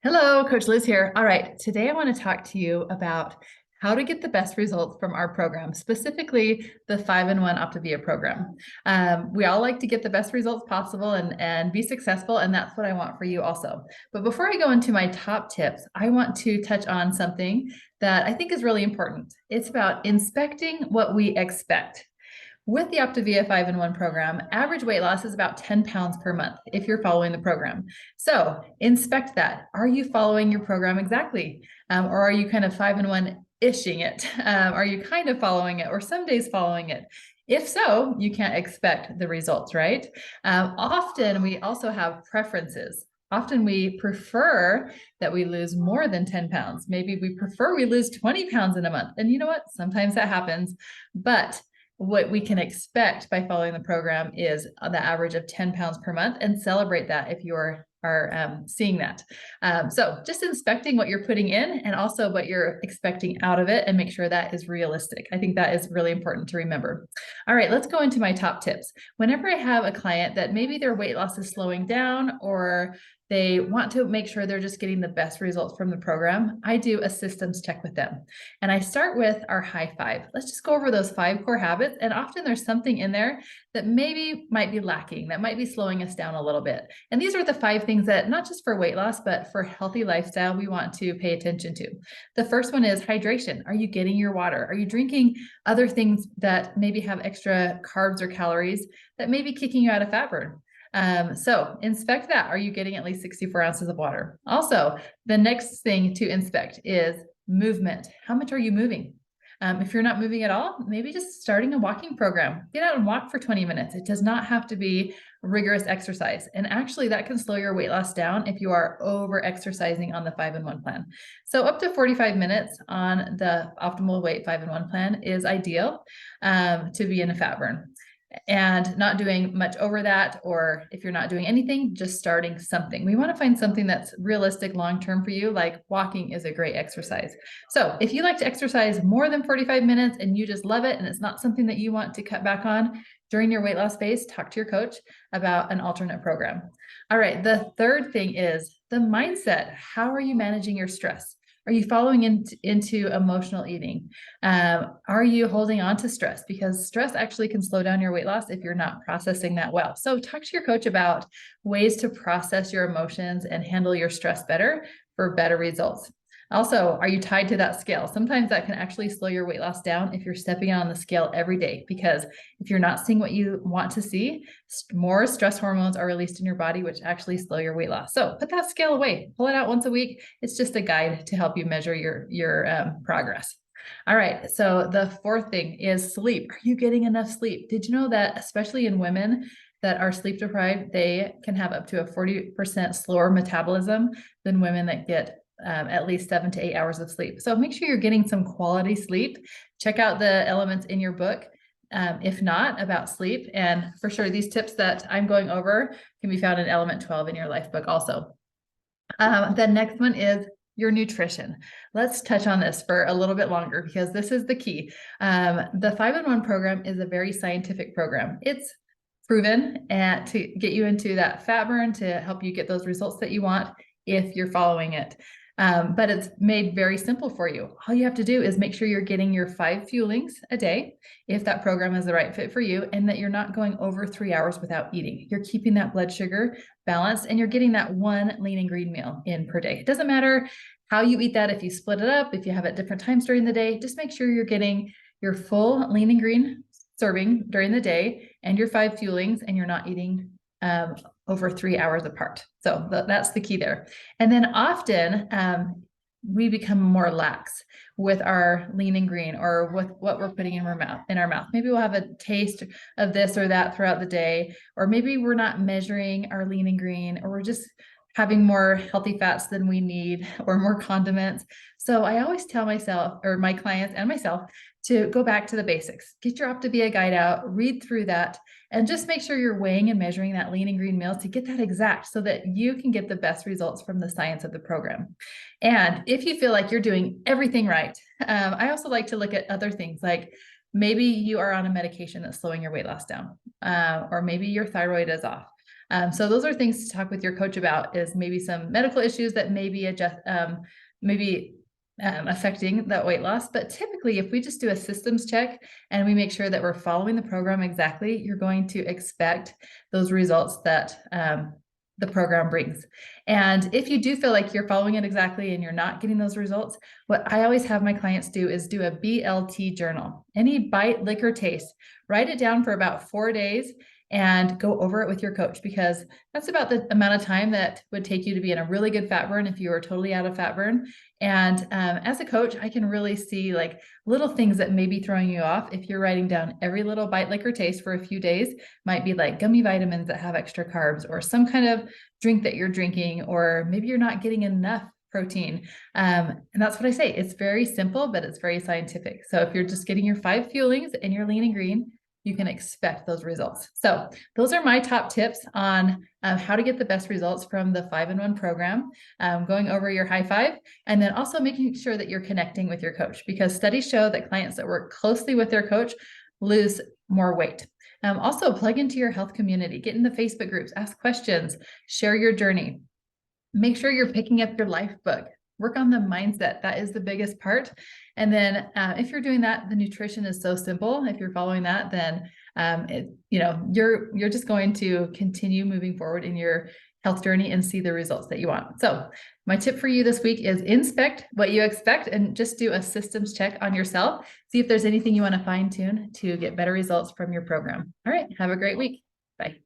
Hello, Coach Liz here. All right, today I want to talk to you about how to get the best results from our program, specifically the 5-in-1 Optavia program. We all like to get the best results possible and be successful, and that's what I want for you also. But before I go into my top tips, I want to touch on something that I think is really important. It's about inspecting what we expect. With the Optavia 5-in-1 program, average weight loss is about 10 pounds per month if you're following the program. So inspect that. Are you following your program exactly? Or are you kind of 5-in-1-ishing it? Are you kind of following it or some days following it? If so, you can't expect the results, right? Often we also have preferences. Often we prefer that we lose more than 10 pounds. Maybe we prefer we lose 20 pounds in a month. And you know what? Sometimes that happens. But what we can expect by following the program is the average of 10 pounds per month, and celebrate that if you are seeing that. So just inspecting what you're putting in and also what you're expecting out of it, and make sure that is realistic. I think that is really important to remember. All right, let's go into my top tips. Whenever I have a client that maybe their weight loss is slowing down, or they want to make sure they're just getting the best results from the program, I do a systems check with them. And I start with our high five. Let's just go over those 5 core habits. And often there's something in there that maybe might be lacking, that might be slowing us down a little bit. And these are the 5 things that, not just for weight loss, but for healthy lifestyle, we want to pay attention to. The first one is hydration. Are you getting your water? Are you drinking other things that maybe have extra carbs or calories that may be kicking you out of fat burn? So inspect that. Are you getting at least 64 ounces of water? Also, the next thing to inspect is movement. How much are you moving? If you're not moving at all, maybe just starting a walking program. Get out and walk for 20 minutes. It does not have to be rigorous exercise. And actually, that can slow your weight loss down if you are over exercising on the 5-in-1 plan. So up to 45 minutes on the optimal weight 5-in-1 plan is ideal to be in a fat burn. And not doing much over that, or if you're not doing anything, just starting something. We want to find something that's realistic long-term for you, like walking is a great exercise. So if you like to exercise more than 45 minutes and you just love it and it's not something that you want to cut back on during your weight loss phase, talk to your coach about an alternate program. All right, the third thing is the mindset. How are you managing your stress? Are you following into emotional eating? Are you holding on to stress? Because stress actually can slow down your weight loss if you're not processing that well. So talk to your coach about ways to process your emotions and handle your stress better for better results. Also, are you tied to that scale? Sometimes that can actually slow your weight loss down if you're stepping on the scale every day, because if you're not seeing what you want to see, more stress hormones are released in your body, which actually slow your weight loss. So put that scale away, pull it out once a week. It's just a guide to help you measure your progress. All right, so the fourth thing is sleep. Are you getting enough sleep? Did you know that especially in women that are sleep deprived, they can have up to a 40% slower metabolism than women that get at least 7 to 8 hours of sleep. So make sure you're getting some quality sleep. Check out the elements in your book, if not, about sleep. And for sure, these tips that I'm going over can be found in Element 12 in your life book also. The next one is your nutrition. Let's touch on this for a little bit longer, because this is the key. The 5-in-1 program is a very scientific program. It's proven to get you into that fat burn, to help you get those results that you want if you're following it. But it's made very simple for you. All you have to do is make sure you're getting your 5 fuelings a day, if that program is the right fit for you, and that you're not going over 3 hours without eating. You're keeping that blood sugar balanced, and you're getting that 1 lean and green meal in per day. It doesn't matter how you eat that, if you split it up, if you have it different times during the day, just make sure you're getting your full lean and green serving during the day and your 5 fuelings, and you're not eating over 3 hours apart. So that's the key there. And then often we become more lax with our lean and green, or with what we're putting in our mouth. Maybe we'll have a taste of this or that throughout the day, or maybe we're not measuring our lean and green, or we're just having more healthy fats than we need, or more condiments. So I always tell myself, or my clients and myself, to go back to the basics. Get your Optavia guide out, read through that, and just make sure you're weighing and measuring that lean and green meal to get that exact, so that you can get the best results from the science of the program. And if you feel like you're doing everything right, I also like to look at other things, like maybe you are on a medication that's slowing your weight loss down, or maybe your thyroid is off. So those are things to talk with your coach about, is maybe some medical issues that may be affecting that weight loss. But typically, if we just do a systems check and we make sure that we're following the program exactly, you're going to expect those results that the program brings. And if you do feel like you're following it exactly and you're not getting those results, what I always have my clients do is do a BLT journal. Any bite, lick, or taste, write it down for about 4 days and go over it with your coach, because that's about the amount of time that would take you to be in a really good fat burn if you were totally out of fat burn. And as a coach, I can really see like little things that may be throwing you off. If you're writing down every little bite, lick, or taste for a few days, might be like gummy vitamins that have extra carbs, or some kind of drink that you're drinking, or maybe you're not getting enough protein. And that's what I say. It's very simple, but it's very scientific. So if you're just getting your 5 fuelings and you're lean and green, you can expect those results. So those are my top tips on how to get the best results from the 5-in-1 program, going over your high five, and then also making sure that you're connecting with your coach, because studies show that clients that work closely with their coach lose more weight. Also plug into your health community, get in the Facebook groups, ask questions, share your journey. Make sure you're picking up your life book. Work on the mindset. That is the biggest part. And then if you're doing that, the nutrition is so simple. If you're following that, then you're just going to continue moving forward in your health journey and see the results that you want. So my tip for you this week is inspect what you expect and just do a systems check on yourself. See if there's anything you want to fine tune to get better results from your program. All right. Have a great week. Bye.